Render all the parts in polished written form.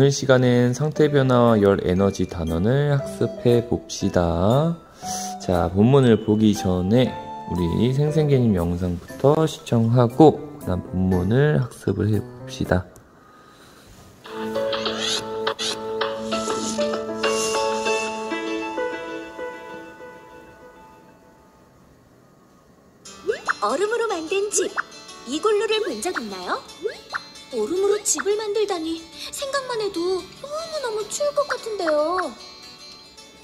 오늘 시간엔 상태 변화와 열 에너지 단원을 학습해 봅시다. 자, 본문을 보기 전에 우리 생생개념 영상부터 시청하고 그 다음 본문을 학습을 해 봅시다. 얼음으로 만든 집, 이글루를 본 적 있나요? 얼음으로 집을 만들다니 생각만 해도 너무너무 추울 것 같은데요.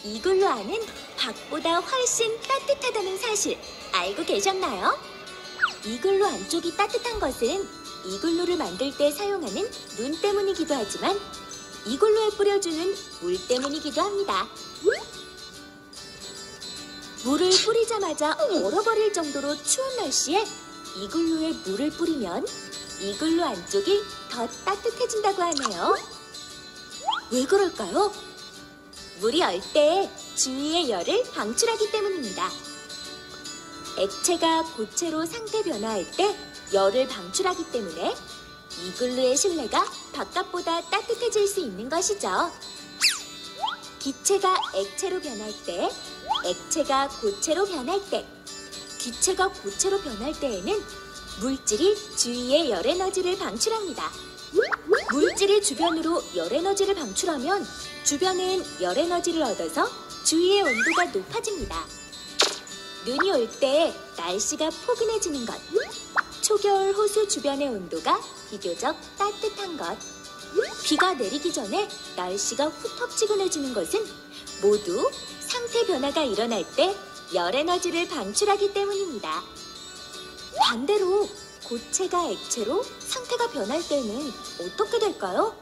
이글루 안은 밖보다 훨씬 따뜻하다는 사실 알고 계셨나요? 이글루 안쪽이 따뜻한 것은 이글루를 만들 때 사용하는 눈 때문이기도 하지만 이글루에 뿌려주는 물 때문이기도 합니다. 물을 뿌리자마자 얼어버릴 정도로 추운 날씨에 이글루에 물을 뿌리면 이글루 안쪽이 더 따뜻해진다고 하네요. 왜 그럴까요? 물이 얼 때 주위의 열을 방출하기 때문입니다. 액체가 고체로 상태 변화할 때 열을 방출하기 때문에 이글루의 실내가 바깥보다 따뜻해질 수 있는 것이죠. 기체가 액체로 변할 때, 액체가 고체로 변할 때, 기체가 고체로 변할 때에는 물질이 주위에 열 에너지를 방출합니다. 물질이 주변으로 열 에너지를 방출하면 주변은 열 에너지를 얻어서 주위의 온도가 높아집니다. 눈이 올 때 날씨가 포근해지는 것, 초겨울 호수 주변의 온도가 비교적 따뜻한 것, 비가 내리기 전에 날씨가 후텁지근해지는 것은 모두 상태 변화가 일어날 때 열 에너지를 방출하기 때문입니다. 반대로 고체가 액체로 상태가 변할 때는 어떻게 될까요?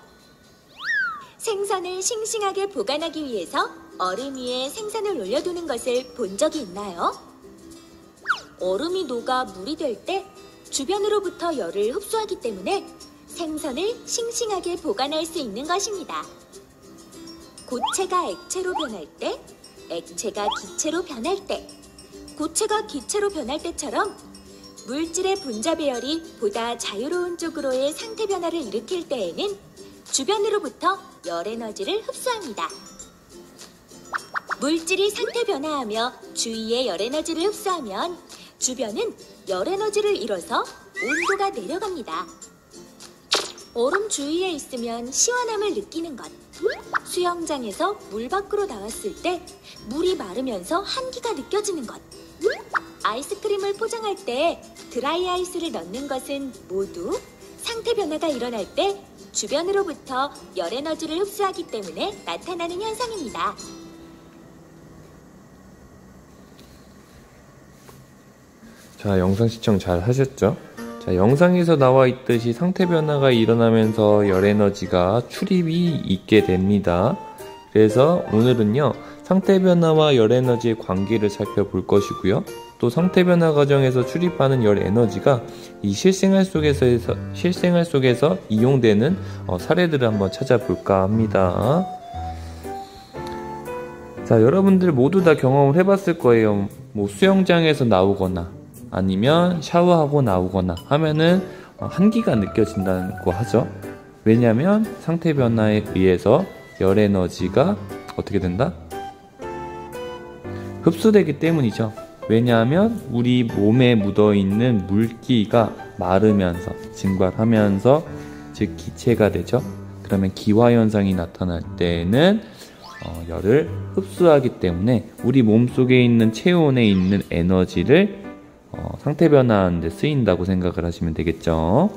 생선을 싱싱하게 보관하기 위해서 얼음 위에 생선을 올려두는 것을 본 적이 있나요? 얼음이 녹아 물이 될 때 주변으로부터 열을 흡수하기 때문에 생선을 싱싱하게 보관할 수 있는 것입니다. 고체가 액체로 변할 때, 액체가 기체로 변할 때, 고체가 기체로 변할 때처럼 물질의 분자 배열이 보다 자유로운 쪽으로의 상태 변화를 일으킬 때에는 주변으로부터 열 에너지를 흡수합니다. 물질이 상태 변화하며 주위에 열 에너지를 흡수하면 주변은 열 에너지를 잃어서 온도가 내려갑니다. 얼음 주위에 있으면 시원함을 느끼는 것. 수영장에서 물 밖으로 나왔을 때 물이 마르면서 한기가 느껴지는 것. 아이스크림을 포장할 때 드라이 아이스를 넣는 것은 모두 상태 변화가 일어날 때 주변으로부터 열 에너지를 흡수하기 때문에 나타나는 현상입니다. 자, 영상 시청 잘 하셨죠? 자, 영상에서 나와 있듯이 상태 변화가 일어나면서 열 에너지가 출입이 있게 됩니다. 그래서 오늘은요, 상태 변화와 열 에너지의 관계를 살펴볼 것이고요. 또 상태 변화 과정에서 출입하는 열 에너지가 이 실생활 속에서 이용되는 사례들을 한번 찾아볼까 합니다. 자, 여러분들 모두 다 경험을 해봤을 거예요. 뭐 수영장에서 나오거나 아니면 샤워하고 나오거나 하면은 한기가 느껴진다고 하죠. 왜냐하면 상태 변화에 의해서 열 에너지가 어떻게 된다? 흡수되기 때문이죠. 왜냐하면 우리 몸에 묻어있는 물기가 마르면서 증발하면서 즉 기체가 되죠. 그러면 기화현상이 나타날 때는 열을 흡수하기 때문에 우리 몸속에 있는 체온에 있는 에너지를 상태 변화하는 데 쓰인다고 생각을 하시면 되겠죠.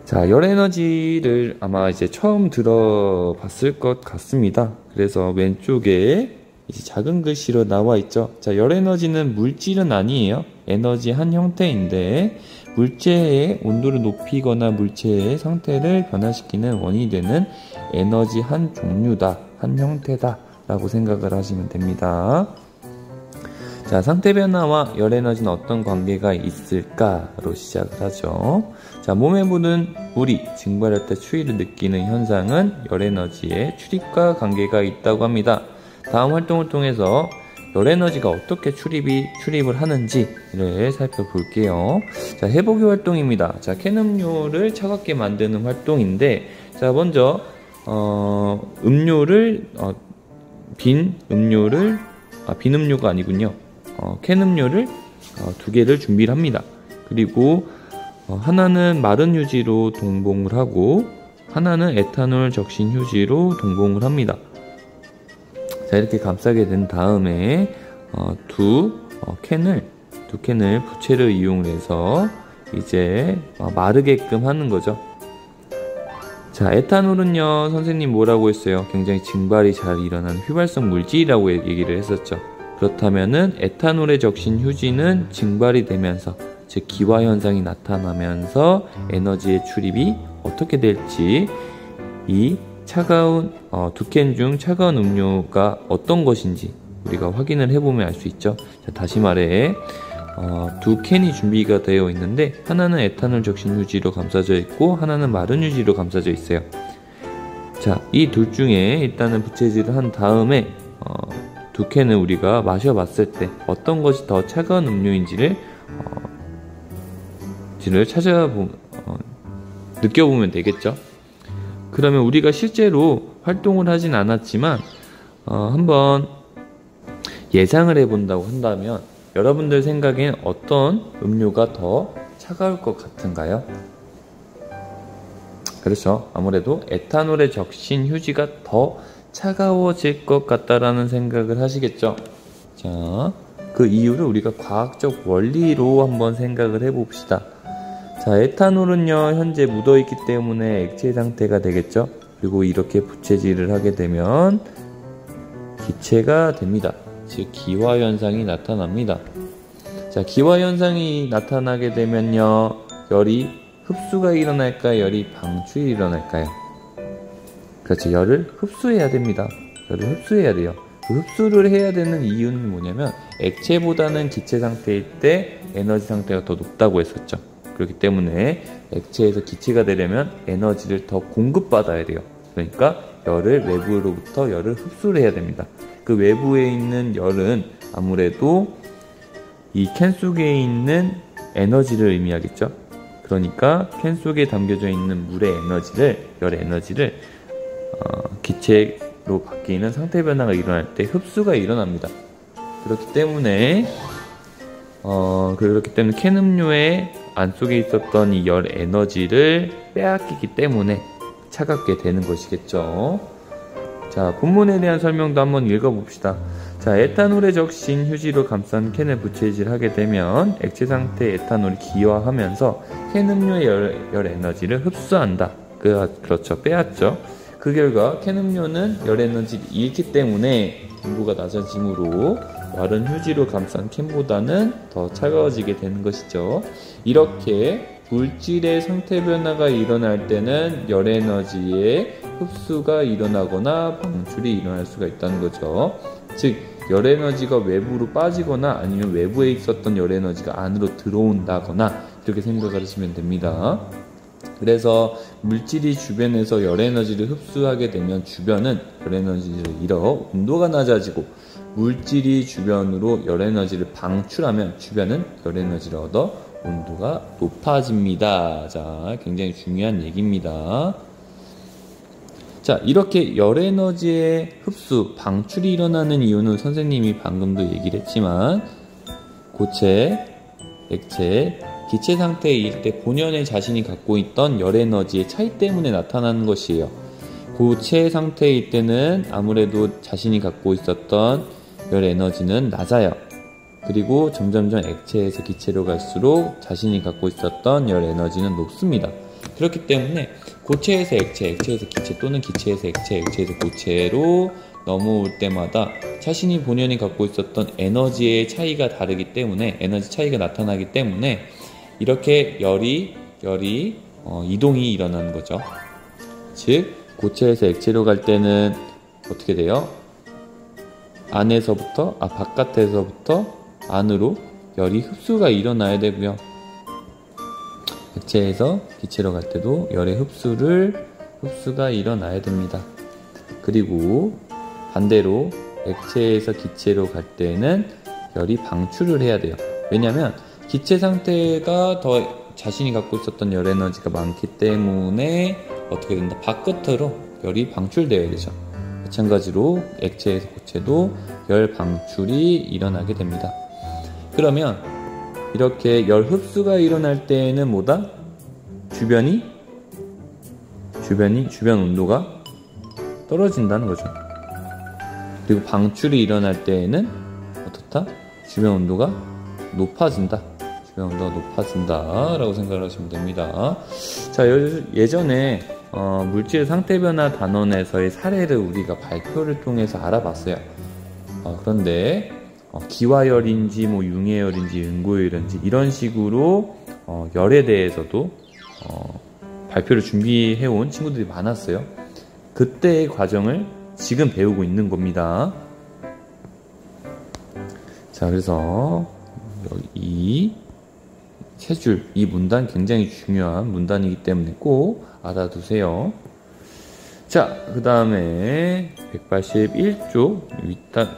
자, 열 에너지를 아마 이제 처음 들어봤을 것 같습니다. 그래서 왼쪽에 이제 작은 글씨로 나와 있죠. 자, 열 에너지는 물질은 아니에요. 에너지 한 형태인데 물체의 온도를 높이거나 물체의 상태를 변화시키는 원인이 되는 에너지 한 종류다, 한 형태다 라고 생각을 하시면 됩니다. 자, 상태 변화와 열 에너지는 어떤 관계가 있을까로 시작을 하죠. 자, 몸에 묻은 물이 증발할 때 추위를 느끼는 현상은 열 에너지의 출입과 관계가 있다고 합니다. 다음 활동을 통해서 열 에너지가 어떻게 출입을 하는지를 살펴볼게요. 자, 해보기 활동입니다. 자, 캔 음료를 차갑게 만드는 활동인데, 자, 먼저 빈 음료가 아니군요. 캔 음료를 2개를 준비를 합니다. 그리고 하나는 마른 휴지로 동봉을 하고 하나는 에탄올 적신 휴지로 동봉을 합니다. 자, 이렇게 감싸게 된 다음에 두 캔을 부채를 이용해서 이제 마르게끔 하는 거죠. 자, 에탄올은요, 선생님 뭐라고 했어요? 굉장히 증발이 잘 일어나는 휘발성 물질이라고 얘기를 했었죠. 그렇다면은 에탄올에 적신 휴지는 증발이 되면서, 즉 기화 현상이 나타나면서 에너지의 출입이 어떻게 될지, 이 차가운 2캔 중 차가운 음료가 어떤 것인지 우리가 확인을 해보면 알 수 있죠. 자, 다시 말해 2캔이 준비가 되어 있는데 하나는 에탄올 적신 휴지로 감싸져 있고 하나는 마른 휴지로 감싸져 있어요. 자, 이 둘 중에 일단은 부채질을 한 다음에 2캔을 우리가 마셔봤을 때 어떤 것이 더 차가운 음료인지를 느껴보면 되겠죠. 그러면 우리가 실제로 활동을 하진 않았지만 한번 예상을 해본다고 한다면 여러분들 생각엔 어떤 음료가 더 차가울 것 같은가요? 그렇죠. 아무래도 에탄올에 적신 휴지가 더 차가워질 것 같다라는 생각을 하시겠죠. 자, 그 이유를 우리가 과학적 원리로 한번 생각을 해봅시다. 자, 에탄올은요, 현재 묻어있기 때문에 액체 상태가 되겠죠. 그리고 이렇게 부채질을 하게 되면 기체가 됩니다. 즉 기화 현상이 나타납니다. 자, 기화 현상이 나타나게 되면요, 열이 흡수가 일어날까요? 열이 방출이 일어날까요? 그렇죠. 열을 흡수해야 됩니다. 열을 흡수해야 돼요. 그 흡수를 해야 되는 이유는 뭐냐면 액체보다는 기체 상태일 때 에너지 상태가 더 높다고 했었죠. 그렇기 때문에 액체에서 기체가 되려면 에너지를 더 공급받아야 돼요. 그러니까 외부로부터 열을 흡수를 해야 됩니다. 그 외부에 있는 열은 아무래도 이 캔 속에 있는 에너지를 의미하겠죠. 그러니까 캔 속에 담겨져 있는 열의 에너지를 기체로 바뀌는 상태 변화가 일어날 때 흡수가 일어납니다. 그렇기 때문에 캔 음료의 안속에 있었던 이 열 에너지를 빼앗기기 때문에 차갑게 되는 것이겠죠. 자, 본문에 대한 설명도 한번 읽어봅시다. 자, 에탄올에 적신 휴지로 감싼 캔을 부채질하게 되면 액체 상태의 에탄올이 기화하면서 캔 음료의 열 에너지를 흡수한다. 그렇죠. 빼앗죠. 그 결과 캔 음료는 열 에너지를 잃기 때문에 온도가 낮아지므로 마른 휴지로 감싼 캔보다는 더 차가워지게 되는 것이죠. 이렇게 물질의 상태 변화가 일어날 때는 열 에너지의 흡수가 일어나거나 방출이 일어날 수가 있다는 거죠. 즉, 열 에너지가 외부로 빠지거나 아니면 외부에 있었던 열 에너지가 안으로 들어온다거나 이렇게 생각을 하시면 됩니다. 그래서 물질이 주변에서 열 에너지를 흡수하게 되면 주변은 열 에너지를 잃어 온도가 낮아지고, 물질이 주변으로 열 에너지를 방출하면 주변은 열 에너지를 얻어 온도가 높아집니다. 자, 굉장히 중요한 얘기입니다. 자, 이렇게 열 에너지의 흡수, 방출이 일어나는 이유는 선생님이 방금도 얘기를 했지만 고체, 액체, 기체 상태일 때 본연의 자신이 갖고 있던 열 에너지의 차이 때문에 나타나는 것이에요. 고체 상태일 때는 아무래도 자신이 갖고 있었던 열 에너지는 낮아요. 그리고 점점점 액체에서 기체로 갈수록 자신이 갖고 있었던 열 에너지는 높습니다. 그렇기 때문에 고체에서 액체, 액체에서 기체 또는 기체에서 액체, 액체에서 고체로 넘어올 때마다 자신이 본연이 갖고 있었던 에너지의 차이가 다르기 때문에, 에너지 차이가 나타나기 때문에 이렇게 열이 이동이 일어나는 거죠. 즉, 고체에서 액체로 갈 때는 어떻게 돼요? 바깥에서부터 안으로 열이 흡수가 일어나야 되고요. 액체에서 기체로 갈 때도 열의 흡수가 일어나야 됩니다. 그리고 반대로 액체에서 기체로 갈 때는 열이 방출을 해야 돼요. 왜냐면 기체 상태가 더 자신이 갖고 있었던 열 에너지가 많기 때문에 어떻게 된다? 바깥으로 열이 방출되어야 되죠. 마찬가지로 액체에서 고체도 열 방출이 일어나게 됩니다. 그러면 이렇게 열 흡수가 일어날 때는 뭐다? 주변 온도가 떨어진다는 거죠. 그리고 방출이 일어날 때에는 어떻다? 주변 온도가 높아진다. 주변 온도가 높아진다 라고 생각을 하시면 됩니다. 자, 예전에 물질 상태 변화 단원에서의 사례를 우리가 발표를 통해서 알아봤어요. 그런데 기화열인지 뭐 융해열인지 은고열인지 이런 식으로 열에 대해서도 발표를 준비해 온 친구들이 많았어요. 그때의 과정을 지금 배우고 있는 겁니다. 자, 그래서 이 세 줄, 이 문단 굉장히 중요한 문단이기 때문에 꼭 알아두세요. 자, 그 다음에 181쪽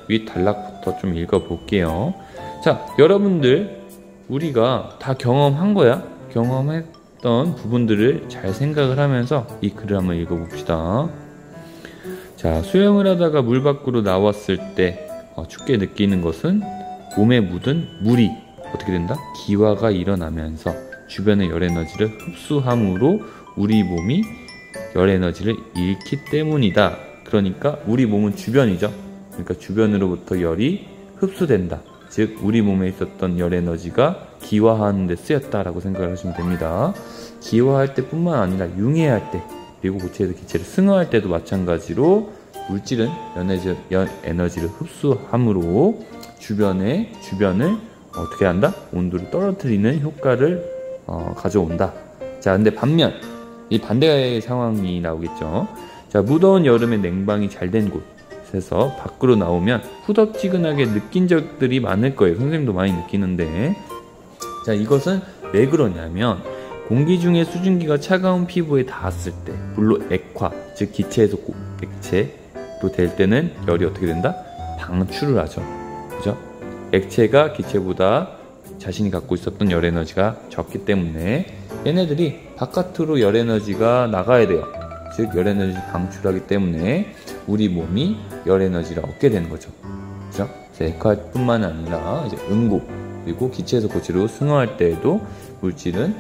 윗 단락부터 좀 읽어볼게요. 자, 여러분들 우리가 다 경험한 거야. 경험했던 부분들을 잘 생각을 하면서 이 글을 한번 읽어봅시다. 자, 수영을 하다가 물 밖으로 나왔을 때 춥게 느끼는 것은 몸에 묻은 물이 어떻게 된다? 기화가 일어나면서 주변의 열 에너지를 흡수함으로 우리 몸이 열 에너지를 잃기 때문이다. 그러니까 우리 몸은 주변이죠. 그러니까 주변으로부터 열이 흡수된다. 즉 우리 몸에 있었던 열 에너지가 기화하는 데 쓰였다라고 생각을 하시면 됩니다. 기화할 때뿐만 아니라 융해할 때 그리고 고체에서 기체를 승화할 때도 마찬가지로 물질은 열 에너지를 흡수함으로 주변을 어떻게 한다? 온도를 떨어뜨리는 효과를 가져온다. 자, 근데 반면 이 반대의 상황이 나오겠죠. 자, 무더운 여름에 냉방이 잘 된 곳에서 밖으로 나오면 후덥지근하게 느낀 적들이 많을 거예요. 선생님도 많이 느끼는데. 자, 이것은 왜 그러냐면 공기 중에 수증기가 차가운 피부에 닿았을 때 물로 액화, 즉 기체에서 액체로 될 때는 열이 어떻게 된다? 방출을 하죠. 그죠? 액체가 기체보다 자신이 갖고 있었던 열 에너지가 적기 때문에 얘네들이 바깥으로 열 에너지가 나가야 돼요. 즉 열 에너지 방출하기 때문에 우리 몸이 열 에너지를 얻게 되는 거죠. 그죠? 액화할 뿐만 아니라 이제 응고 그리고 기체에서 고체로 승화할 때에도 물질은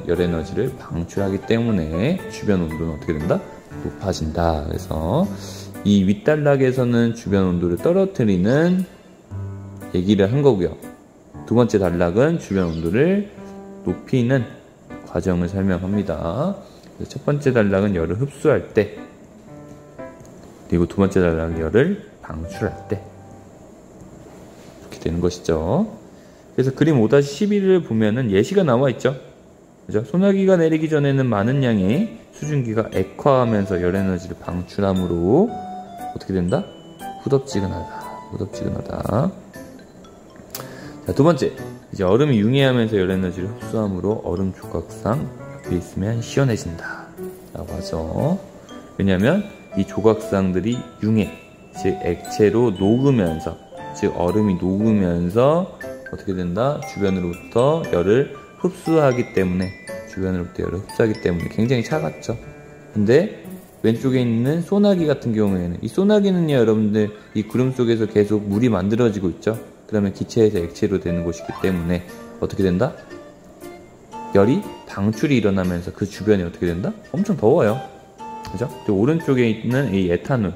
열 에너지를 방출하기 때문에 주변 온도는 어떻게 된다? 높아진다. 그래서 이 윗단락에서는 주변 온도를 떨어뜨리는 얘기를 한 거고요. 두 번째 단락은 주변 온도를 높이는 과정을 설명합니다. 첫 번째 단락은 열을 흡수할 때, 그리고 두 번째 단락은 열을 방출할 때 이렇게 되는 것이죠. 그래서 그림 5-11을 보면은 예시가 나와 있죠. 그죠? 소나기가 내리기 전에는 많은 양의 수증기가 액화하면서 열 에너지를 방출함으로 어떻게 된다? 후덥지근하다. 자, 두 번째, 이제 얼음이 융해하면서 열 에너지를 흡수함으로 얼음 조각상 옆에 있으면 시원해진다 라고 하죠. 왜냐면 이 조각상들이 융해, 즉 액체로 녹으면서, 즉 얼음이 녹으면서 어떻게 된다? 주변으로부터 열을 흡수하기 때문에 굉장히 차갑죠. 근데 왼쪽에 있는 소나기 같은 경우에는, 이 소나기는요 여러분들 이 구름 속에서 계속 물이 만들어지고 있죠. 그러면 기체에서 액체로 되는 곳이기 때문에 어떻게 된다? 열이 방출이 일어나면서 그 주변이 어떻게 된다? 엄청 더워요. 그죠? 오른쪽에 있는 이 에탄올,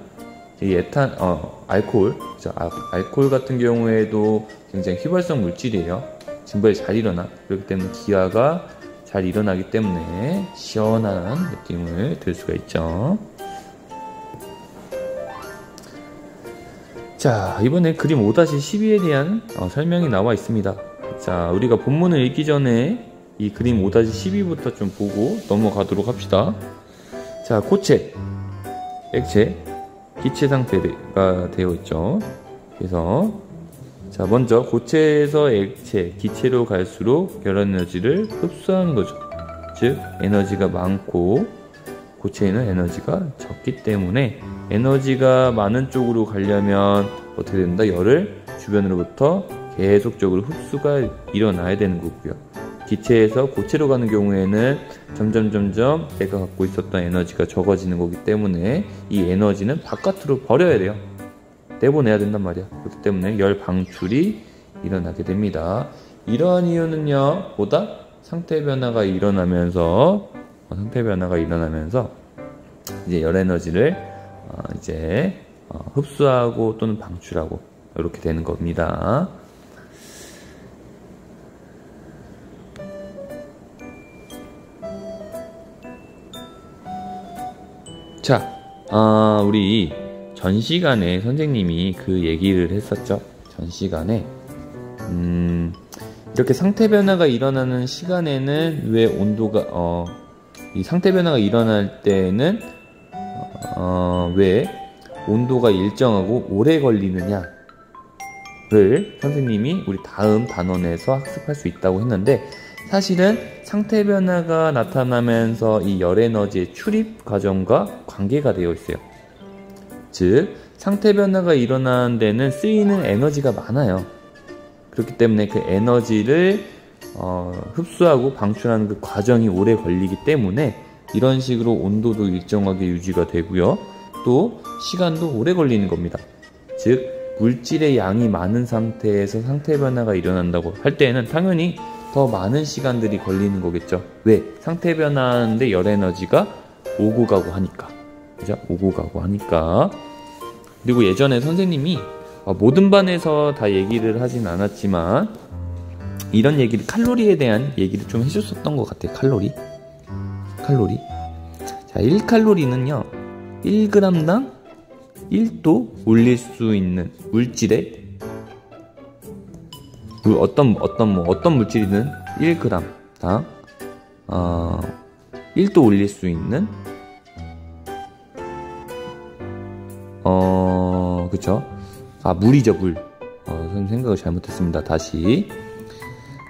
알코올, 그죠? 알코올 같은 경우에도 굉장히 휘발성 물질이에요. 증발이 잘 일어나. 그렇기 때문에 기화가 잘 일어나기 때문에 시원한 느낌을 들 수가 있죠. 자, 이번에 그림 5-12에 대한 설명이 나와 있습니다. 자, 우리가 본문을 읽기 전에 이 그림 5-12부터 좀 보고 넘어가도록 합시다. 자, 고체, 액체, 기체 상태가 되어 있죠. 그래서 자, 먼저 고체에서 액체, 기체로 갈수록 열 에너지를 흡수하는 거죠. 즉 에너지가 많고 고체에는 에너지가 적기 때문에 에너지가 많은 쪽으로 가려면 어떻게 된다? 열을 주변으로부터 계속적으로 흡수가 일어나야 되는 거고요. 기체에서 고체로 가는 경우에는 점점 내가 갖고 있었던 에너지가 적어지는 거기 때문에 이 에너지는 바깥으로 버려야 돼요. 내보내야 된단 말이야. 그렇기 때문에 열 방출이 일어나게 됩니다. 이러한 이유는요, 보다 상태 변화가 일어나면서 이제 열 에너지를 흡수하고 또는 방출하고 이렇게 되는 겁니다. 자, 우리 전 시간에 선생님이 그 얘기를 했었죠. 전 시간에 이렇게 상태 변화가 일어나는 시간에는 왜 온도가 이 상태 변화가 일어날 때는 왜 온도가 일정하고 오래 걸리느냐를 선생님이 우리 다음 단원에서 학습할 수 있다고 했는데, 사실은 상태 변화가 나타나면서 이 열 에너지의 출입 과정과 관계가 되어 있어요. 즉, 상태 변화가 일어나는 데는 쓰이는 에너지가 많아요. 그렇기 때문에 그 에너지를 흡수하고 방출하는 그 과정이 오래 걸리기 때문에 이런 식으로 온도도 일정하게 유지가 되고요. 또 시간도 오래 걸리는 겁니다. 즉, 물질의 양이 많은 상태에서 상태 변화가 일어난다고 할 때에는 당연히 더 많은 시간들이 걸리는 거겠죠. 왜? 상태 변화하는데 열 에너지가 오고 가고 하니까. 그죠? 오고 가고 하니까. 그리고 예전에 선생님이 모든 반에서 다 얘기를 하진 않았지만 이런 얘기를, 칼로리에 대한 얘기를 좀 해줬었던 것 같아요. 칼로리. 자, 1칼로리는요 1g당 1도 올릴 수 있는 물질의 어떤 물질이든 1g당 1도 올릴 수 있는 그쵸? 물이죠, 물. 선생님 생각을 잘못했습니다. 다시.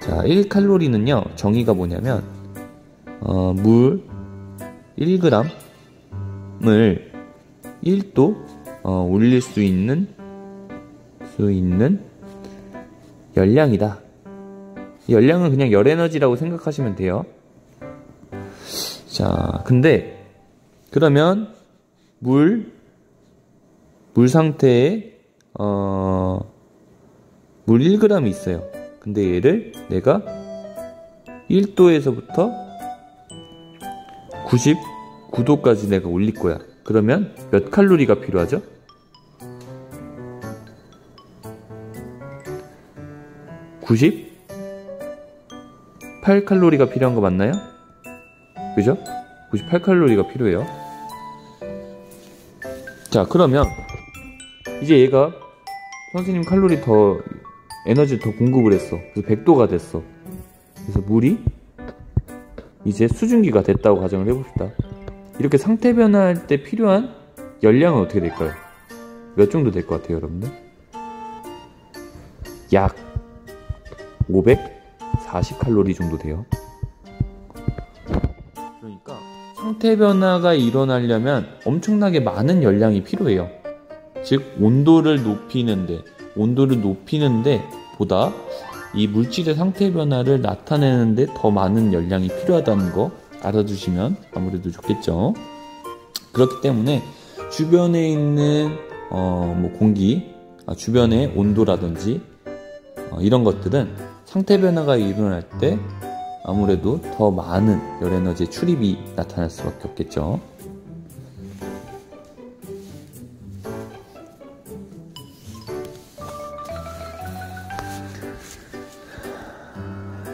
자, 1칼로리는요, 정의가 뭐냐면, 물 1g을 1도 올릴 수 있는 열량이다. 이 열량은 그냥 열 에너지라고 생각하시면 돼요. 자, 근데, 그러면, 물 상태에 물 1g이 있어요. 근데 얘를 내가 1도에서부터 99도까지 내가 올릴 거야. 그러면 몇 칼로리가 필요하죠? 98칼로리가 필요한 거 맞나요? 그죠? 98칼로리가 필요해요. 자, 그러면 이제 얘가 선생님 칼로리 에너지를 더 공급을 했어. 그래서 100도가 됐어. 그래서 물이 이제 수증기가 됐다고 가정을 해봅시다. 이렇게 상태 변화할 때 필요한 열량은 어떻게 될까요? 몇 정도 될 것 같아요, 여러분들? 약 540칼로리 정도 돼요. 그러니까 상태 변화가 일어나려면 엄청나게 많은 열량이 필요해요. 즉, 온도를 높이는데 보다 이 물질의 상태 변화를 나타내는데 더 많은 열량이 필요하다는 거 알아두시면 아무래도 좋겠죠. 그렇기 때문에 주변에 있는 공기, 주변의 온도라든지 이런 것들은 상태 변화가 일어날 때 아무래도 더 많은 열 에너지의 출입이 나타날 수밖에 없겠죠.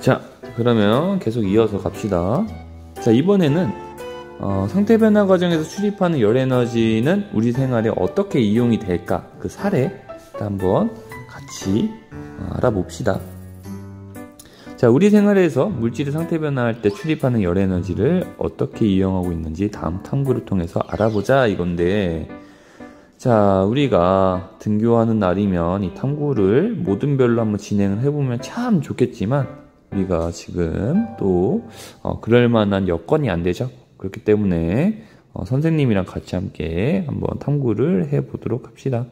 자, 그러면 계속 이어서 갑시다. 자, 이번에는 상태 변화 과정에서 출입하는 열 에너지는 우리 생활에 어떻게 이용이 될까? 그 사례를 한번 같이 알아봅시다. 자, 우리 생활에서 물질의 상태 변화할 때 출입하는 열 에너지를 어떻게 이용하고 있는지 다음 탐구를 통해서 알아보자 이건데, 자, 우리가 등교하는 날이면 이 탐구를 모든 별로 한번 진행을 해보면 참 좋겠지만 우리가 지금 또 그럴 만한 여건이 안 되죠. 그렇기 때문에 선생님이랑 같이 함께 한번 탐구를 해보도록 합시다.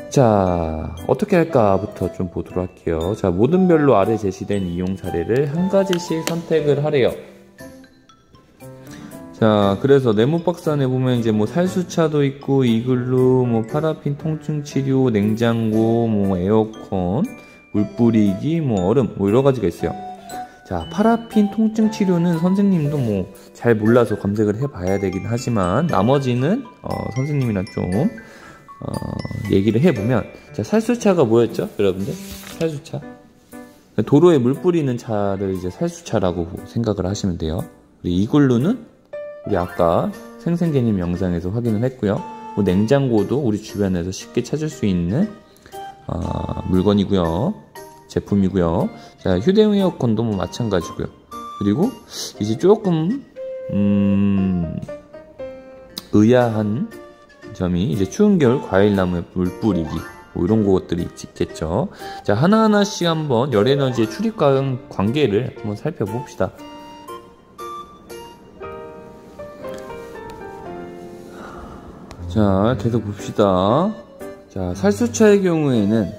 자, 어떻게 할까부터 좀 보도록 할게요. 자, 모든 별로 아래 제시된 이용 사례를 한 가지씩 선택을 하래요. 자, 그래서 네모박스 안에 보면 이제 뭐 살수차도 있고, 이글루, 뭐 파라핀 통증 치료, 냉장고, 뭐 에어컨, 물 뿌리기, 뭐 얼음, 뭐 여러 가지가 있어요. 자, 파라핀 통증 치료는 선생님도 뭐 잘 몰라서 검색을 해봐야 되긴 하지만, 나머지는 선생님이랑 좀 얘기를 해보면, 자, 살수차가 뭐였죠, 여러분들? 살수차. 도로에 물 뿌리는 차를 이제 살수차라고 생각을 하시면 돼요. 그리고 이글루는 우리 아까 생생개념 영상에서 확인을 했고요. 뭐 냉장고도 우리 주변에서 쉽게 찾을 수 있는 물건이고요. 제품이고요. 자, 휴대용 에어컨도 뭐 마찬가지고요. 그리고 이제 조금 의아한 점이 이제 추운 겨울 과일나무에 물 뿌리기, 뭐 이런 것들이 있겠죠. 자, 하나하나씩 한번 열에너지의 출입과 관계를 한번 살펴봅시다. 자, 계속 봅시다. 자, 살수차의 경우에는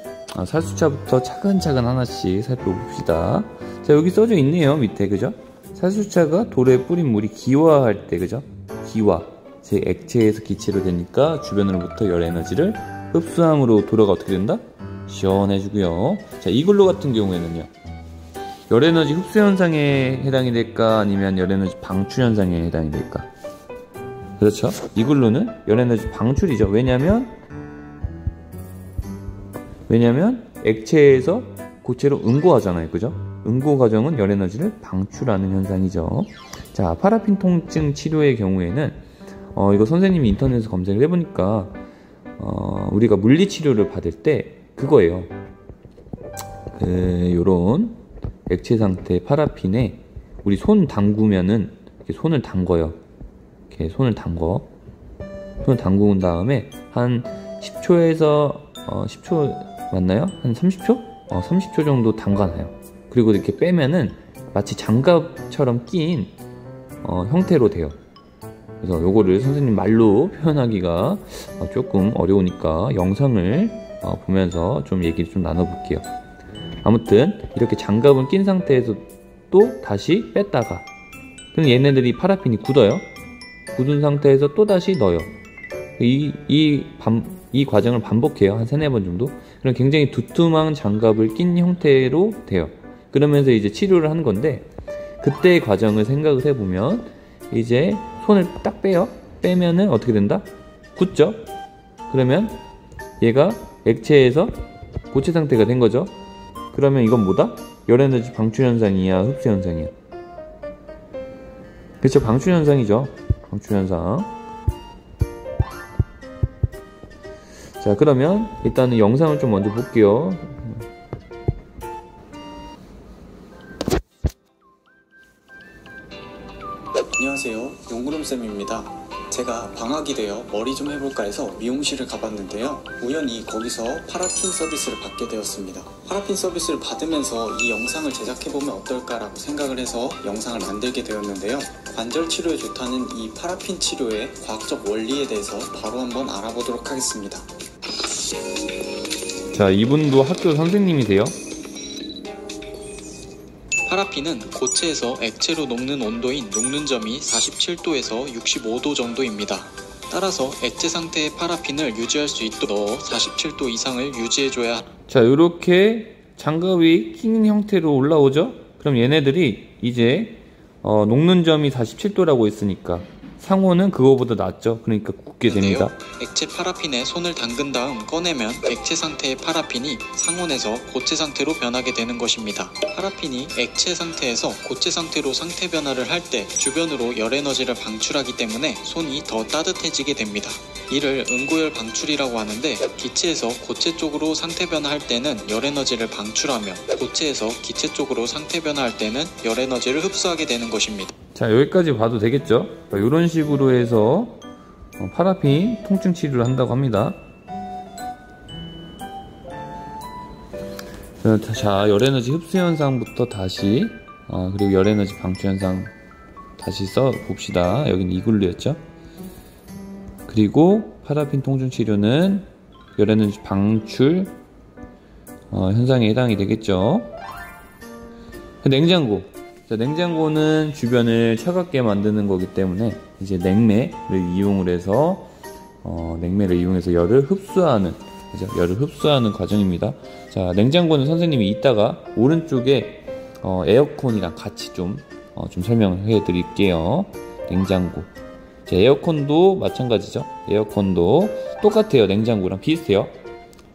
살수차부터 차근차근 하나씩 살펴봅시다. 자, 여기 써져 있네요, 밑에. 그죠? 살수차가 도로에 뿌린 물이 기화할 때, 그죠? 기화. 즉 액체에서 기체로 되니까 주변으로부터 열 에너지를 흡수함으로 도로가 어떻게 된다? 시원해지고요. 자, 이글루 같은 경우에는요, 열 에너지 흡수 현상에 해당이 될까, 아니면 열 에너지 방출 현상에 해당이 될까? 그렇죠? 이글루는 열 에너지 방출이죠. 왜냐면 액체에서 고체로 응고하잖아요. 그죠? 응고 과정은 열 에너지를 방출하는 현상이죠. 자, 파라핀 통증 치료의 경우에는 이거 선생님이 인터넷에서 검색을 해보니까 우리가 물리 치료를 받을 때 그거예요. 요런 액체 상태 파라핀에 우리 손 담그면은 이렇게 손을 담궈요. 이렇게 손을 담근 다음에 한 10초에서 10초 맞나요? 한 30초? 30초 정도 담가놔요. 그리고 이렇게 빼면은 마치 장갑처럼 낀 형태로 돼요. 그래서 요거를 선생님 말로 표현하기가 조금 어려우니까 영상을 보면서 좀 얘기를 좀 나눠볼게요. 아무튼 이렇게 장갑은 낀 상태에서 또 다시 뺐다가, 그럼 얘네들이 파라핀이 굳어요. 굳은 상태에서 또 다시 넣어요. 이 과정을 반복해요. 한 3-4번 정도. 그럼 굉장히 두툼한 장갑을 낀 형태로 돼요. 그러면서 이제 치료를 하는 건데, 그때의 과정을 생각을 해보면 이제 손을 딱 빼요. 빼면은 어떻게 된다? 굳죠? 그러면 얘가 액체에서 고체 상태가 된 거죠. 그러면 이건 뭐다? 열에너지 방출 현상이야, 흡수 현상이야? 그렇죠, 방출 현상이죠. 방출 현상. 자, 그러면 일단은 영상을 좀 먼저 볼게요. 안녕하세요, 용구름쌤입니다. 제가 방학이 되어 머리 좀 해볼까 해서 미용실을 가봤는데요, 우연히 거기서 파라핀 서비스를 받게 되었습니다. 파라핀 서비스를 받으면서 이 영상을 제작해보면 어떨까라고 생각을 해서 영상을 만들게 되었는데요, 관절 치료에 좋다는 이 파라핀 치료의 과학적 원리에 대해서 바로 한번 알아보도록 하겠습니다. 자, 이분도 학교 선생님이세요? 파라핀은 고체에서 액체로 녹는 온도인 녹는 점이 47도에서 65도 정도입니다. 따라서 액체 상태의 파라핀을 유지할 수 있도록 47도 이상을 유지해줘야. 자, 이렇게 장갑이 낀 형태로 올라오죠? 그럼 얘네들이 이제 녹는 점이 47도라고 했으니까 상온은 그거보다 낮죠. 그러니까 굳게 됩니다. 액체 파라핀에 손을 담근 다음 꺼내면 액체 상태의 파라핀이 상온에서 고체 상태로 변하게 되는 것입니다. 파라핀이 액체 상태에서 고체 상태로 상태 변화를 할 때 주변으로 열 에너지를 방출하기 때문에 손이 더 따뜻해지게 됩니다. 이를 응고열 방출이라고 하는데, 기체에서 고체 쪽으로 상태 변화할 때는 열 에너지를 방출하며 고체에서 기체 쪽으로 상태 변화할 때는 열 에너지를 흡수하게 되는 것입니다. 자, 여기까지 봐도 되겠죠? 이런 식으로 해서 파라핀 통증 치료를 한다고 합니다. 자, 열에너지 흡수 현상부터 다시 그리고 열에너지 방출 현상 다시 써 봅시다. 여기는 이글루였죠. 그리고 파라핀 통증 치료는 열에너지 방출 현상에 해당이 되겠죠. 냉장고. 자, 냉장고는 주변을 차갑게 만드는 거기 때문에 이제 냉매를 이용을 해서 열을 흡수하는, 그죠? 열을 흡수하는 과정입니다. 자, 냉장고는 선생님이 이따가 오른쪽에 에어컨이랑 같이 좀 설명을 해 드릴게요. 냉장고. 자, 에어컨도 마찬가지죠. 에어컨도 똑같아요. 냉장고랑 비슷해요.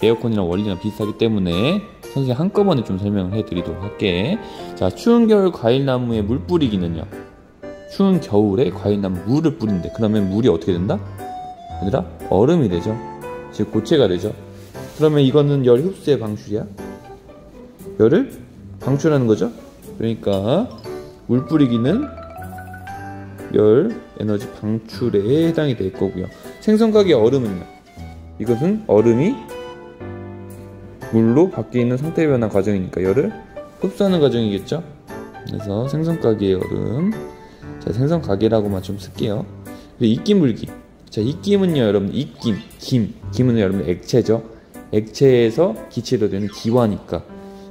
에어컨이랑 원리랑 비슷하기 때문에 선생님 한꺼번에 좀 설명을 해 드리도록 할게. 자, 추운 겨울 과일나무에 물 뿌리기는요. 추운 겨울에 과일나무 물을 뿌린대. 그러면 물이 어떻게 된다? 얘들아, 얼음이 되죠. 즉 고체가 되죠. 그러면 이거는 열 흡수의 방출이야. 열을 방출하는 거죠. 그러니까 물 뿌리기는 열 에너지 방출에 해당이 될 거고요. 생선가게 얼음은요. 이것은 얼음이 물로 바뀌는 상태 변화 과정이니까 열을 흡수하는 과정이겠죠. 그래서 생선가게의 얼음. 자, 생선가게라고만 좀 쓸게요. 그리고 입김불기. 자, 입김은요, 여러분, 김은 여러분 액체죠. 액체에서 기체로 되는 기화니까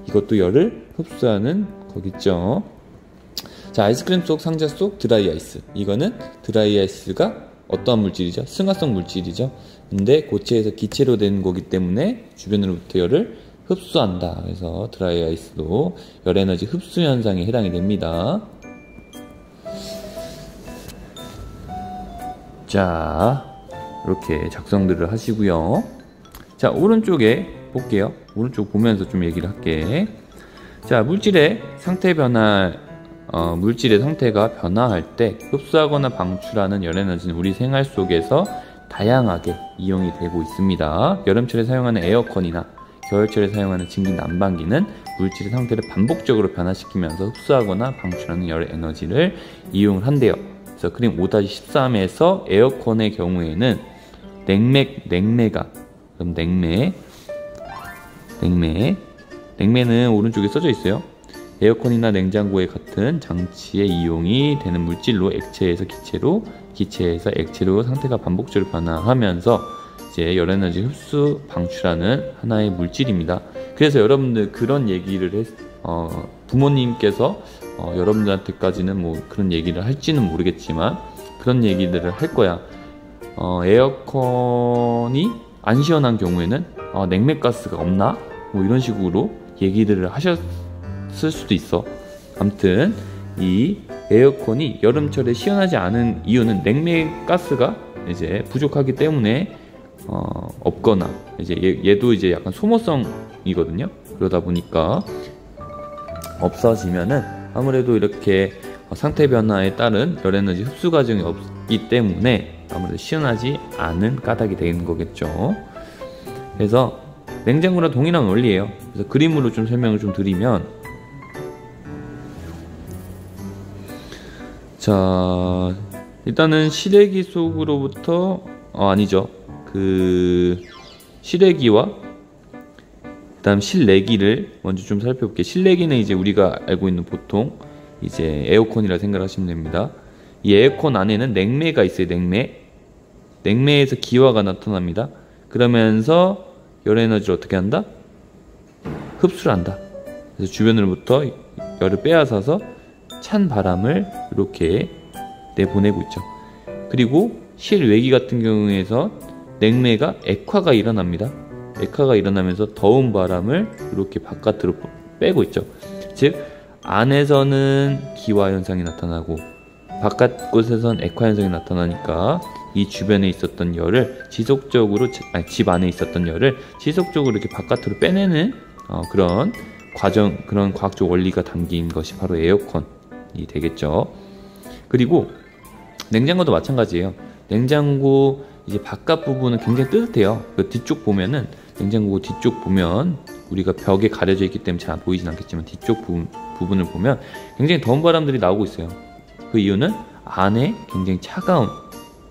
이것도 열을 흡수하는 거겠죠. 자, 아이스크림 속 상자 속 드라이 아이스. 이거는 드라이 아이스가 어떠한 물질이죠? 승화성 물질이죠. 근데 고체에서 기체로 된 거기 때문에 주변으로부터 열을 흡수한다. 그래서 드라이 아이스도 열 에너지 흡수 현상에 해당이 됩니다. 자, 이렇게 작성들을 하시고요. 자, 오른쪽에 볼게요. 오른쪽 보면서 좀 얘기를 할게. 자, 물질의 상태가 변화할 때 흡수하거나 방출하는 열 에너지는 우리 생활 속에서 다양하게 이용이 되고 있습니다. 여름철에 사용하는 에어컨이나 겨울철에 사용하는 증기 난방기는 물질의 상태를 반복적으로 변화시키면서 흡수하거나 방출하는 열 에너지를 이용을 한대요. 그래서 그림 5-13에서 에어컨의 경우에는 냉매는 오른쪽에 써져 있어요. 에어컨이나 냉장고에 같은 장치에 이용이 되는 물질로 액체에서 기체로, 기체에서 액체로 상태가 반복적으로 변화하면서 이제 열 에너지 흡수 방출하는 하나의 물질입니다. 그래서 여러분들 그런 얘기를 부모님께서 여러분들한테까지는 뭐 그런 얘기를 할지는 모르겠지만 그런 얘기들을 할 거야. 에어컨이 안 시원한 경우에는 냉매가스가 없나? 뭐 이런 식으로 얘기들을 하셨을 수도 있어. 아무튼 이 에어컨이 여름철에 시원하지 않은 이유는 냉매가스가 이제 부족하기 때문에 없거나 이제 얘도 이제 약간 소모성이거든요. 그러다 보니까 없어지면은 아무래도 이렇게 상태 변화에 따른 열 에너지 흡수 과정이 없기 때문에 아무래도 시원하지 않은 까닭이 되는 거겠죠. 그래서 냉장고랑 동일한 원리예요. 그래서 그림으로 좀 설명을 좀 드리면, 자, 일단은 실외기 속으로부터 실외기와 그다음 실내기를 먼저 좀 살펴볼게요. 실내기는 이제 우리가 알고 있는 보통 이제 에어컨이라 생각하시면 됩니다. 이 에어컨 안에는 냉매가 있어요. 냉매에서 기화가 나타납니다. 그러면서 열 에너지를 어떻게 한다? 흡수를 한다. 그래서 주변으로부터 열을 빼앗아서 찬 바람을 이렇게 내보내고 있죠. 그리고 실외기 같은 경우에서 냉매가 액화가 일어납니다. 액화가 일어나면서 더운 바람을 이렇게 바깥으로 빼고 있죠. 즉 안에서는 기화 현상이 나타나고 바깥 곳에선 액화 현상이 나타나니까 이 주변에 있었던 열을 지속적으로, 집 안에 있었던 열을 지속적으로 이렇게 바깥으로 빼내는 그런 과학적 원리가 담긴 것이 바로 에어컨이 되겠죠. 그리고 냉장고도 마찬가지예요. 냉장고 이제 바깥 부분은 굉장히 뜨뜻해요. 그 뒤쪽 보면은, 냉장고 뒤쪽 보면 우리가 벽에 가려져 있기 때문에 잘 보이진 않겠지만 뒤쪽 부분을 보면 굉장히 더운 바람들이 나오고 있어요. 그 이유는 안에 굉장히 차가운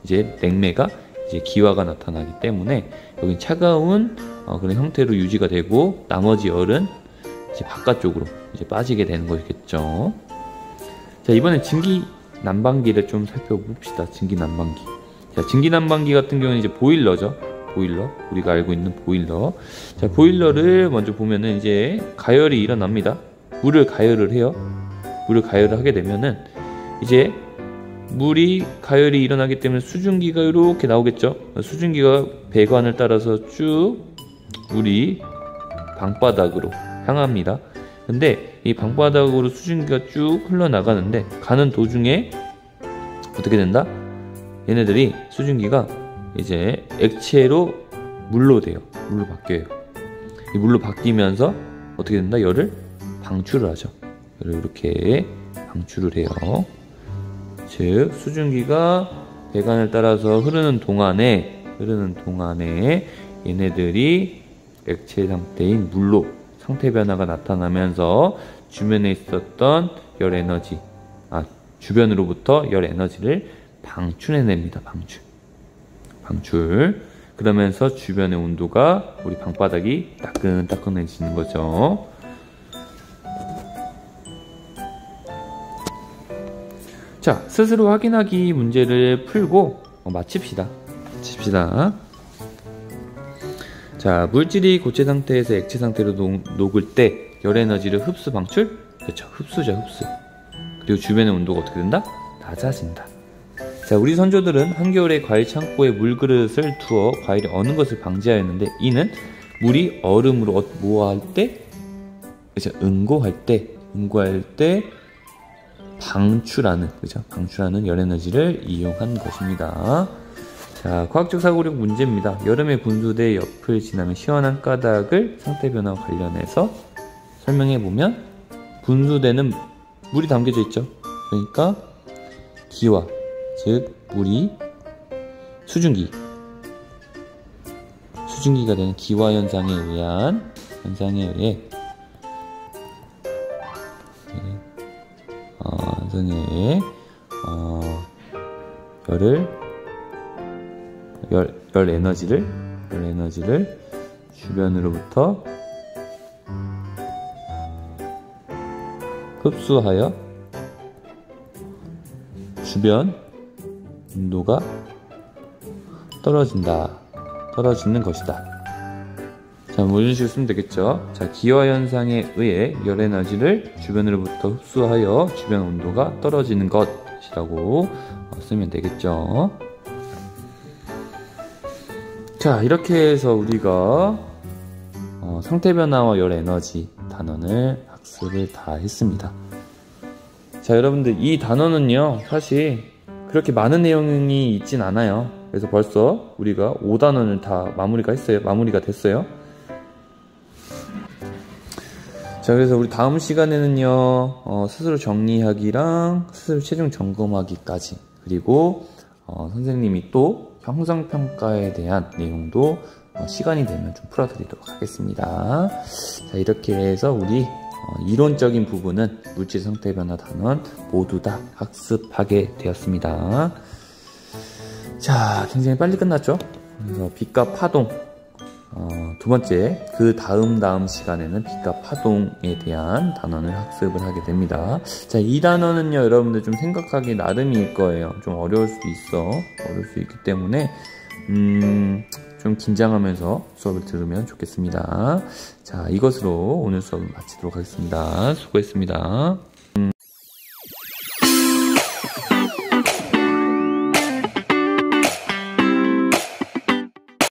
이제 냉매가 이제 기화가 나타나기 때문에 여기 차가운 그런 형태로 유지가 되고 나머지 열은 이제 바깥쪽으로 이제 빠지게 되는 거겠죠. 자, 이번엔 증기 난방기를 좀 살펴봅시다. 증기 난방기. 자, 증기 난방기 같은 경우는 이제 보일러죠. 보일러. 우리가 알고 있는 보일러. 자, 보일러를 먼저 보면은 이제 가열이 일어납니다. 물을 가열을 해요. 물을 가열을 하게 되면은 이제 물이 가열이 일어나기 때문에 수증기가 이렇게 나오겠죠. 수증기가 배관을 따라서 쭉 물이 방바닥으로 향합니다. 근데 이 방바닥으로 수증기가 쭉 흘러나가는데 가는 도중에 어떻게 된다? 얘네들이 수증기가 이제 액체로 물로 돼요. 물로 바뀌어요. 이 물로 바뀌면서 어떻게 된다? 열을 방출을 하죠. 열을 이렇게 방출을 해요. 즉 수증기가 배관을 따라서 흐르는 동안에 얘네들이 액체 상태인 물로 상태 변화가 나타나면서 주변에 있었던 열 에너지, 주변으로부터 열 에너지를 방출해냅니다. 방출. 그러면서 주변의 온도가 우리 방바닥이 따끈따끈해지는 거죠. 자, 스스로 확인하기 문제를 풀고 마칩시다. 자, 물질이 고체 상태에서 액체 상태로 녹을 때 열 에너지를 흡수 방출? 그렇죠. 흡수죠. 그리고 주변의 온도가 어떻게 된다? 낮아진다. 자, 우리 선조들은 한겨울에 과일 창고에 물그릇을 두어 과일이 어는 것을 방지하였는데 이는 물이 얼음으로 뭐할 때? 그렇죠. 응고할 때 방출하는 열 에너지를 이용한 것입니다. 자, 과학적 사고력 문제입니다. 여름에 분수대 옆을 지나면 시원한 까닭을 상태 변화와 관련해서 설명해보면 분수대는 물이 담겨져 있죠. 그러니까 기화, 즉 물이 수증기가 되는 기화 현상에 의해 열 에너지를 주변으로부터 흡수하여 주변 온도가 떨어지는 것이다. 자, 뭐 이런 식으로 쓰면 되겠죠. 자, 기화 현상에 의해 열 에너지를 주변으로부터 흡수하여 주변 온도가 떨어지는 것이라고 쓰면 되겠죠. 자, 이렇게 해서 우리가 상태 변화와 열 에너지 단원을 학습을 다 했습니다. 자, 여러분들 이 단원은요 사실 그렇게 많은 내용이 있진 않아요. 그래서 벌써 우리가 5단원을 다 마무리가 됐어요. 자, 그래서 우리 다음 시간에는요 스스로 정리하기랑 스스로 최종 점검하기까지, 그리고 선생님이 또 형성평가에 대한 내용도 시간이 되면 좀 풀어드리도록 하겠습니다. 자, 이렇게 해서 우리 이론적인 부분은 물질 상태 변화 단원 모두 다 학습하게 되었습니다. 자, 굉장히 빨리 끝났죠? 그래서 빛과 파동, 두 번째, 그 다음 시간에는 빛과 파동에 대한 단원을 학습을 하게 됩니다. 자, 이 단원은요, 여러분들 좀 생각하기 나름일 거예요. 좀 어려울 수 있기 때문에, 좀 긴장하면서 수업을 들으면 좋겠습니다. 자, 이것으로 오늘 수업을 마치도록 하겠습니다. 수고했습니다.